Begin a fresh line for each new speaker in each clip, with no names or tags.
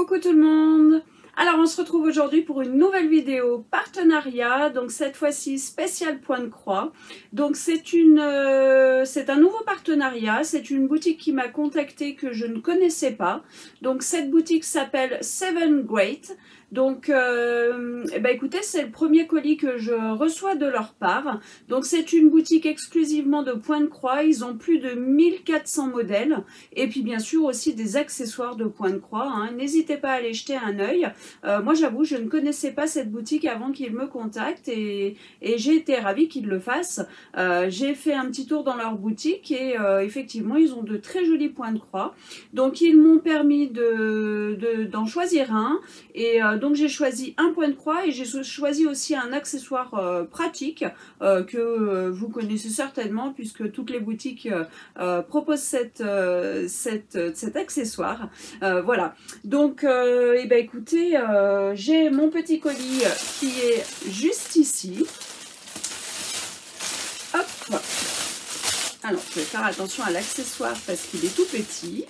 Coucou tout le monde. Alors on se retrouve aujourd'hui pour une nouvelle vidéo partenariat, donc cette fois-ci spécial point de croix. Donc c'est un nouveau partenariat, c'est une boutique qui m'a contacté que je ne connaissais pas. Donc cette boutique s'appelle Seven Great. Donc écoutez, c'est le premier colis que je reçois de leur part. Donc c'est une boutique exclusivement de point de croix, ils ont plus de 1400 modèles et puis bien sûr aussi des accessoires de point de croix, hein. N'hésitez pas à aller jeter un œil. Moi j'avoue, je ne connaissais pas cette boutique avant qu'ils me contactent et j'ai été ravie qu'ils le fassent. J'ai fait un petit tour dans leur boutique et effectivement ils ont de très jolis points de croix. Donc ils m'ont permis d'en choisir un et donc j'ai choisi un point de croix et j'ai choisi aussi un accessoire pratique que vous connaissez certainement puisque toutes les boutiques proposent cet accessoire. Voilà, donc écoutez, j'ai mon petit colis qui est juste ici. Hop. Alors je vais faire attention à l'accessoire parce qu'il est tout petit.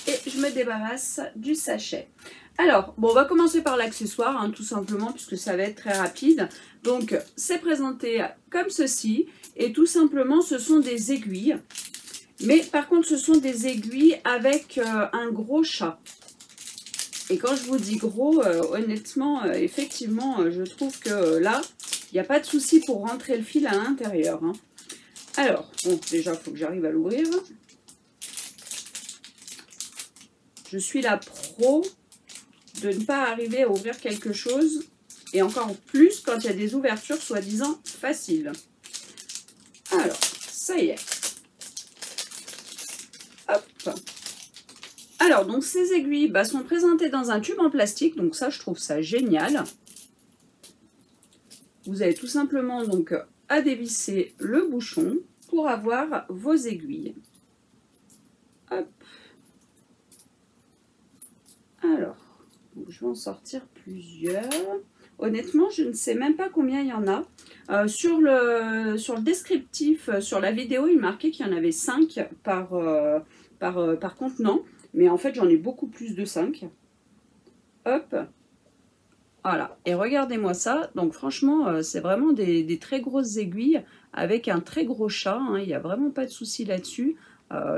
Et je me débarrasse du sachet. Alors, bon, on va commencer par l'accessoire, hein, tout simplement, puisque ça va être très rapide. Donc, c'est présenté comme ceci. Et tout simplement, ce sont des aiguilles. Mais par contre, ce sont des aiguilles avec un gros chat. Et quand je vous dis gros, honnêtement, effectivement, je trouve que là, il n'y a pas de souci pour rentrer le fil à l'intérieur, hein. Alors, bon, déjà, il faut que j'arrive à l'ouvrir. Je suis la pro de ne pas arriver à ouvrir quelque chose, et encore plus quand il y a des ouvertures soi-disant faciles. Alors, ça y est. Hop. Alors, donc ces aiguilles sont présentées dans un tube en plastique, donc ça, je trouve ça génial. Vous avez tout simplement donc à dévisser le bouchon pour avoir vos aiguilles. Hop. Alors, je vais en sortir plusieurs. Honnêtement, je ne sais même pas combien il y en a. Sur le descriptif, sur la vidéo, il marquait qu'il y en avait 5 par contenant. Mais en fait, j'en ai beaucoup plus de 5. Hop. Voilà. Et regardez-moi ça. Donc franchement, c'est vraiment des très grosses aiguilles avec un très gros chat, hein. Il n'y a vraiment pas de souci là-dessus.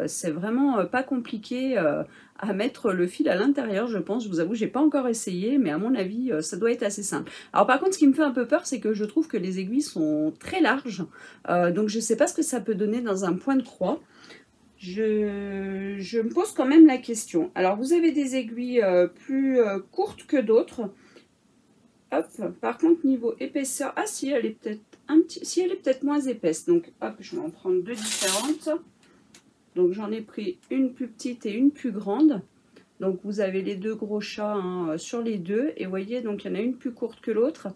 C'est vraiment pas compliqué à mettre le fil à l'intérieur, je pense. Je vous avoue, j'ai pas encore essayé, mais à mon avis, ça doit être assez simple. Alors par contre, ce qui me fait un peu peur, c'est que je trouve que les aiguilles sont très larges. Donc je sais pas ce que ça peut donner dans un point de croix. Je me pose quand même la question. Alors vous avez des aiguilles plus courtes que d'autres. Hop. Par contre, niveau épaisseur, ah si, elle est peut-être elle est peut-être moins épaisse. Donc hop, je vais en prendre deux différentes. Donc j'en ai pris une plus petite et une plus grande. Donc vous avez les deux gros chats, hein, sur les deux. Et vous voyez, donc il y en a une plus courte que l'autre.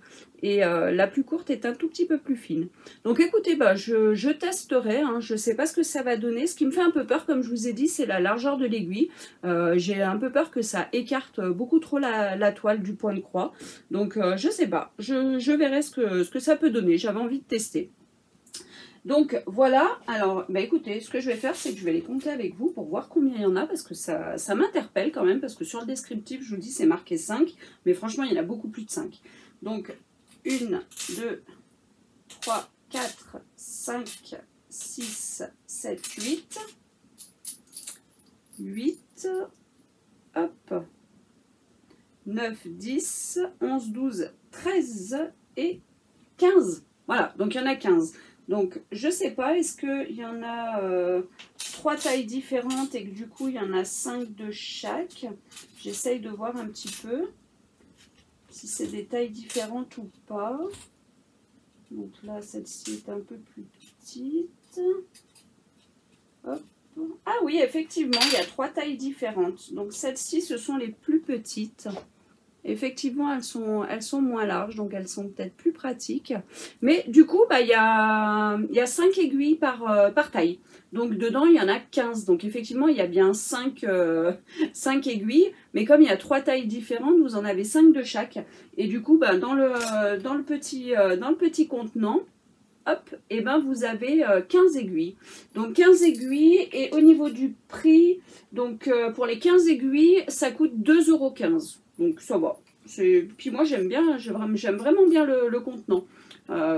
Et la plus courte est un tout petit peu plus fine. Donc écoutez, je testerai, hein, je ne sais pas ce que ça va donner. Ce qui me fait un peu peur, comme je vous ai dit, c'est la largeur de l'aiguille. J'ai un peu peur que ça écarte beaucoup trop la toile du point de croix. Donc je ne sais pas, je verrai ce que ça peut donner. J'avais envie de tester. Donc voilà, alors écoutez, ce que je vais faire, c'est que je vais les compter avec vous pour voir combien il y en a, parce que ça m'interpelle quand même, parce que sur le descriptif, je vous dis, c'est marqué 5, mais franchement, il y en a beaucoup plus de 5. Donc 1, 2, 3, 4, 5, 6, 7, 8. 8, hop, 9, 10, 11, 12, 13 et 15. Voilà, donc il y en a 15. Donc, je sais pas, est-ce qu'il y en a 3 tailles différentes et que du coup, il y en a 5 de chaque. J'essaye de voir un petit peu si c'est des tailles différentes ou pas. Donc là, celle-ci est un peu plus petite. Hop. Ah oui, effectivement, il y a 3 tailles différentes. Donc, celles-ci, ce sont les plus petites. Effectivement, elles sont moins larges, donc elles sont peut-être plus pratiques. Mais du coup, il y a 5 aiguilles par taille. Donc dedans, il y en a 15. Donc effectivement, il y a bien 5 aiguilles. Mais comme il y a 3 tailles différentes, vous en avez 5 de chaque. Et du coup, dans le petit contenant, hop, et ben vous avez 15 aiguilles. Donc 15 aiguilles, et au niveau du prix, donc pour les 15 aiguilles, ça coûte 2,15 €. Donc ça va. Puis moi j'aime bien, j'aime vraiment bien le contenant.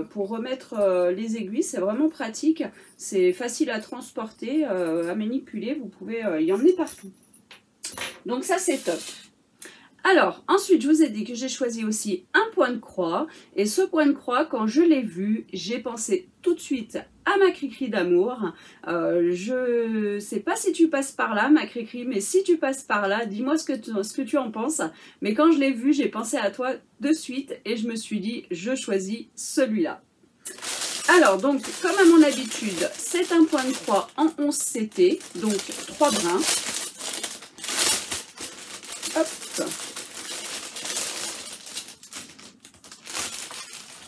Pour remettre les aiguilles, c'est vraiment pratique. C'est facile à transporter, à manipuler. Vous pouvez y emmener partout. Donc ça c'est top. Alors, ensuite, je vous ai dit que j'ai choisi aussi un point de croix. Et ce point de croix, quand je l'ai vu, j'ai pensé tout de suite à ma Cricri d'amour. Je sais pas si tu passes par là, ma Cricri, mais si tu passes par là, dis-moi ce que tu en penses. Mais quand je l'ai vu, j'ai pensé à toi de suite et je me suis dit, je choisis celui-là. Alors, donc, comme à mon habitude, c'est un point de croix en 11 CT, donc 3 brins. Hop.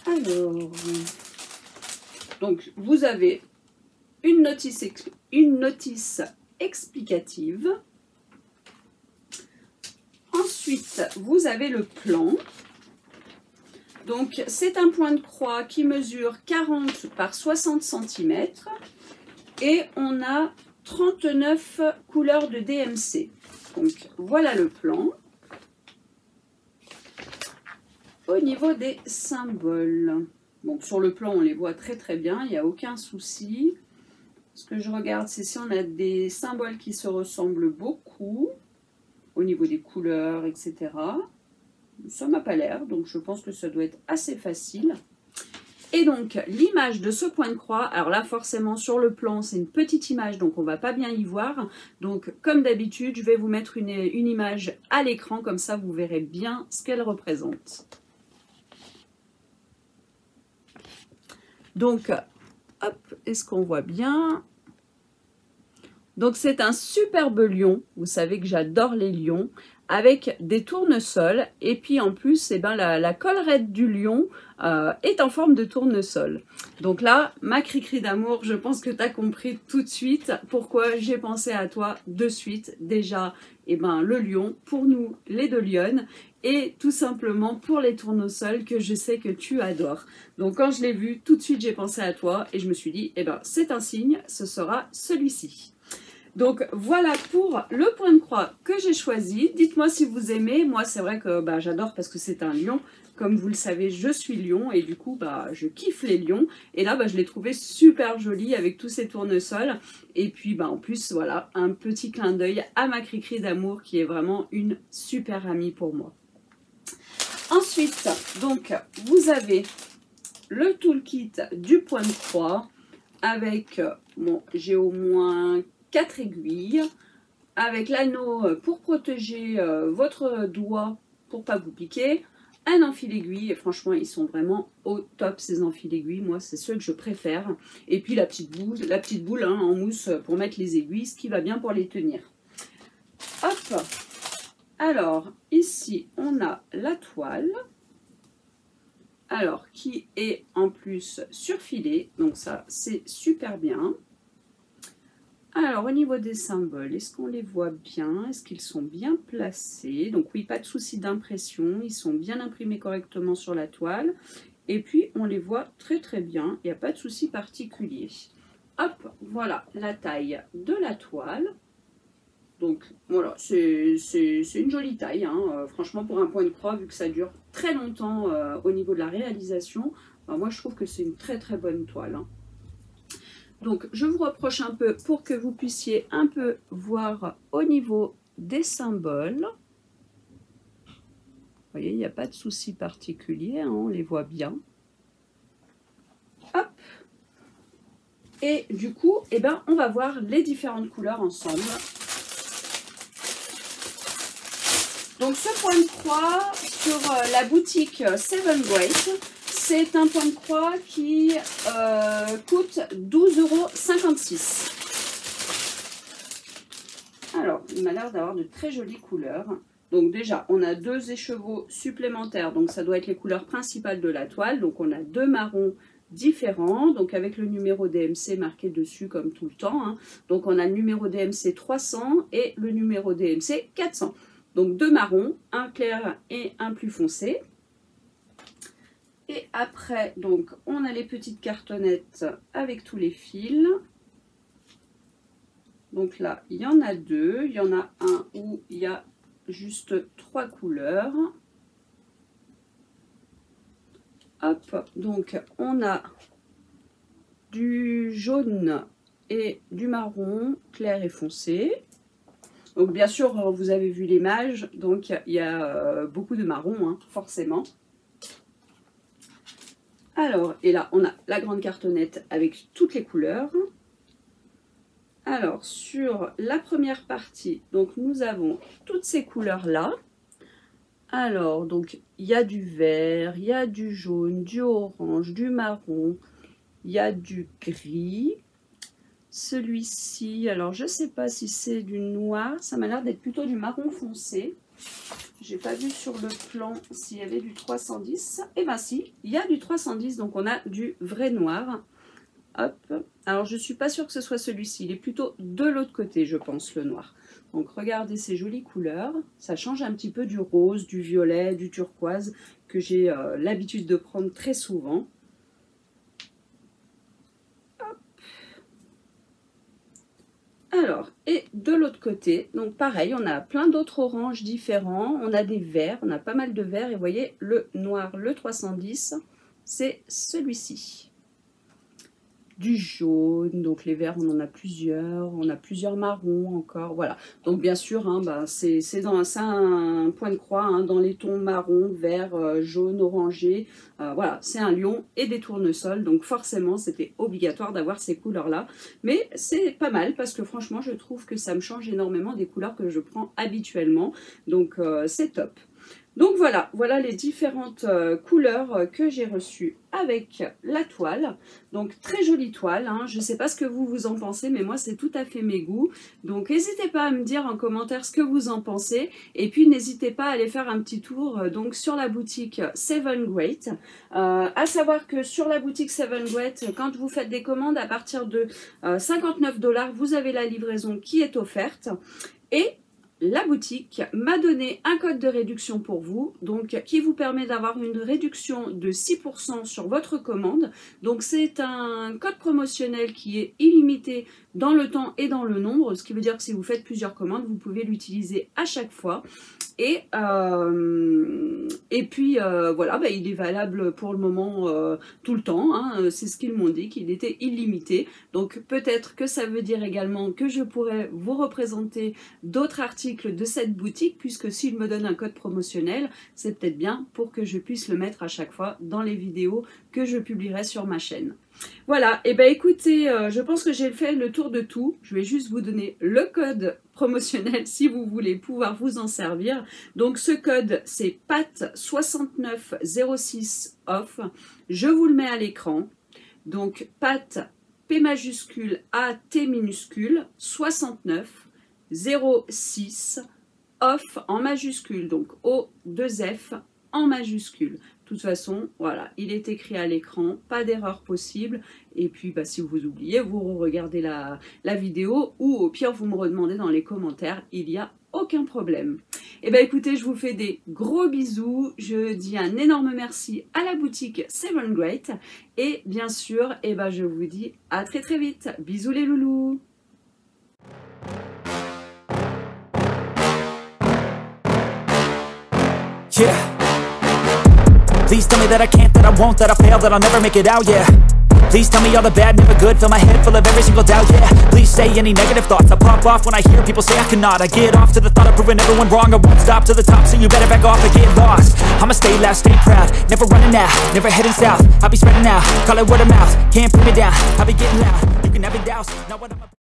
Alors, donc vous avez une notice explicative. Ensuite, vous avez le plan. Donc, c'est un point de croix qui mesure 40 par 60 cm. Et on a 39 couleurs de DMC. Donc, voilà le plan. Au niveau des symboles, bon, sur le plan, on les voit très très bien, il n'y a aucun souci. Ce que je regarde, c'est si on a des symboles qui se ressemblent beaucoup, au niveau des couleurs, etc. Ça m'a pas l'air, donc je pense que ça doit être assez facile. Et donc, l'image de ce point de croix, alors là, forcément, sur le plan, c'est une petite image, donc on ne va pas bien y voir. Donc, comme d'habitude, je vais vous mettre une image à l'écran, comme ça, vous verrez bien ce qu'elle représente. Donc, hop, est-ce qu'on voit bien? Donc, c'est un superbe lion. Vous savez que j'adore les lions. Avec des tournesols. Et puis, en plus, eh ben, la collerette du lion est en forme de tournesol. Donc là, ma Cricri d'amour, je pense que tu as compris tout de suite pourquoi j'ai pensé à toi de suite. Déjà, eh ben, le lion, pour nous, les deux lionnes. Et tout simplement pour les tournesols que je sais que tu adores. Donc quand je l'ai vu, tout de suite j'ai pensé à toi et je me suis dit, eh ben c'est un signe, ce sera celui-ci. Donc voilà pour le point de croix que j'ai choisi. Dites-moi si vous aimez. Moi c'est vrai que j'adore parce que c'est un lion. Comme vous le savez, je suis lion et du coup je kiffe les lions. Et là je l'ai trouvé super joli avec tous ces tournesols. Et puis en plus voilà, un petit clin d'œil à ma Cricri d'amour qui est vraiment une super amie pour moi. Ensuite, donc, vous avez le toolkit du point de croix avec, bon, j'ai au moins 4 aiguilles, avec l'anneau pour protéger votre doigt pour pas vous piquer, un enfil aiguille, et franchement, ils sont vraiment au top ces enfils aiguilles, moi, c'est ceux que je préfère. Et puis la petite boule hein, en mousse pour mettre les aiguilles, ce qui va bien pour les tenir. Hop! Alors, ici, on a la toile, alors qui est en plus surfilée, donc ça, c'est super bien. Alors, au niveau des symboles, est-ce qu'on les voit bien? Est-ce qu'ils sont bien placés? Donc oui, pas de souci d'impression, ils sont bien imprimés correctement sur la toile. Et puis, on les voit très très bien, il n'y a pas de souci particulier. Hop, voilà la taille de la toile. Donc voilà, c'est une jolie taille, hein. Franchement pour un point de croix, vu que ça dure très longtemps au niveau de la réalisation, moi je trouve que c'est une très très bonne toile. Hein. Donc je vous rapproche un peu pour que vous puissiez un peu voir au niveau des symboles. Vous voyez, il n'y a pas de souci particulier, hein, on les voit bien. Hop. Et du coup, eh ben, on va voir les différentes couleurs ensemble. Donc ce point de croix sur la boutique Seven Great, c'est un point de croix qui coûte 12,56 €. Alors, il m'a l'air d'avoir de très jolies couleurs. Donc déjà, on a 2 écheveaux supplémentaires, donc ça doit être les couleurs principales de la toile. Donc on a 2 marrons différents, donc avec le numéro DMC marqué dessus comme tout le temps. Hein. Donc on a le numéro DMC 300 et le numéro DMC 400. Donc 2 marrons, un clair et un plus foncé. Et après, donc, on a les petites cartonnettes avec tous les fils. Donc là, il y en a 2. Il y en a un où il y a juste 3 couleurs. Hop, donc on a du jaune et du marron clair et foncé. Donc bien sûr, vous avez vu l'image, donc il y a beaucoup de marron, hein, forcément. Alors, et là, on a la grande cartonnette avec toutes les couleurs. Alors, sur la première partie, donc nous avons toutes ces couleurs-là. Alors, donc, il y a du vert, il y a du jaune, du orange, du marron, il y a du gris. Celui-ci, alors je ne sais pas si c'est du noir, ça m'a l'air d'être plutôt du marron foncé. J'ai pas vu sur le plan s'il y avait du 310. Eh bien si, il y a du 310, donc on a du vrai noir. Hop, alors je ne suis pas sûre que ce soit celui-ci, il est plutôt de l'autre côté, je pense, le noir. Donc regardez ces jolies couleurs, ça change un petit peu du rose, du violet, du turquoise, que j'ai l'habitude de prendre très souvent. Alors, et de l'autre côté, donc pareil, on a plein d'autres oranges différents, on a des verts, on a pas mal de verts, et vous voyez, le noir, le 310, c'est celui-ci. Du jaune, donc les verts, on en a plusieurs marrons encore, voilà. Donc bien sûr, hein, bah, c'est un point de croix, hein, dans les tons marron, vert, jaune, orangé, voilà, c'est un lion et des tournesols, donc forcément c'était obligatoire d'avoir ces couleurs-là. Mais c'est pas mal parce que franchement, je trouve que ça me change énormément des couleurs que je prends habituellement, donc c'est top. Donc voilà, voilà les différentes couleurs que j'ai reçues avec la toile. Donc très jolie toile, hein. Je ne sais pas ce que vous en pensez, mais moi c'est tout à fait mes goûts. Donc n'hésitez pas à me dire en commentaire ce que vous en pensez. Et puis n'hésitez pas à aller faire un petit tour donc sur la boutique Seven Great. À savoir que sur la boutique Seven Great, quand vous faites des commandes à partir de 59 $, vous avez la livraison qui est offerte. Et la boutique m'a donné un code de réduction pour vous, donc qui vous permet d'avoir une réduction de 6% sur votre commande. Donc c'est un code promotionnel qui est illimité dans le temps et dans le nombre, ce qui veut dire que si vous faites plusieurs commandes, vous pouvez l'utiliser à chaque fois. Et puis voilà, bah, il est valable pour le moment tout le temps, hein, c'est ce qu'ils m'ont dit, qu'il était illimité. Donc peut-être que ça veut dire également que je pourrais vous représenter d'autres articles de cette boutique, puisque s'ils me donnent un code promotionnel, c'est peut-être bien pour que je puisse le mettre à chaque fois dans les vidéos que je publierai sur ma chaîne. Voilà, et ben écoutez, je pense que j'ai fait le tour de tout. Je vais juste vous donner le code promotionnel si vous voulez pouvoir vous en servir. Donc ce code, c'est PAT6906 OFF. Je vous le mets à l'écran. Donc PAT, P majuscule, A, T minuscule, 6906 OFF en majuscule. Donc O2F en majuscule. De toute façon, voilà, il est écrit à l'écran, pas d'erreur possible. Et puis, bah, si vous oubliez, vous regardez la vidéo ou au pire, vous me redemandez dans les commentaires, il n'y a aucun problème. Et bien, écoutez, je vous fais des gros bisous. Je dis un énorme merci à la boutique Seven Great. Et bien sûr, et ben, je vous dis à très très vite. Bisous les loulous.
Yeah. Please tell me that I can't, that I won't, that I fail, that I'll never make it out, yeah. Please tell me all the bad, never good, fill my head full of every single doubt, yeah. Please say any negative thoughts, I pop off when I hear people say I cannot. I get off to the thought of proving everyone wrong, I won't stop to the top, so you better back off and get lost. I'ma stay loud, stay proud, never running out, never heading south. I'll be spreading out, call it word of mouth, can't put me down, I'll be getting loud, you can have it douse, not what I'm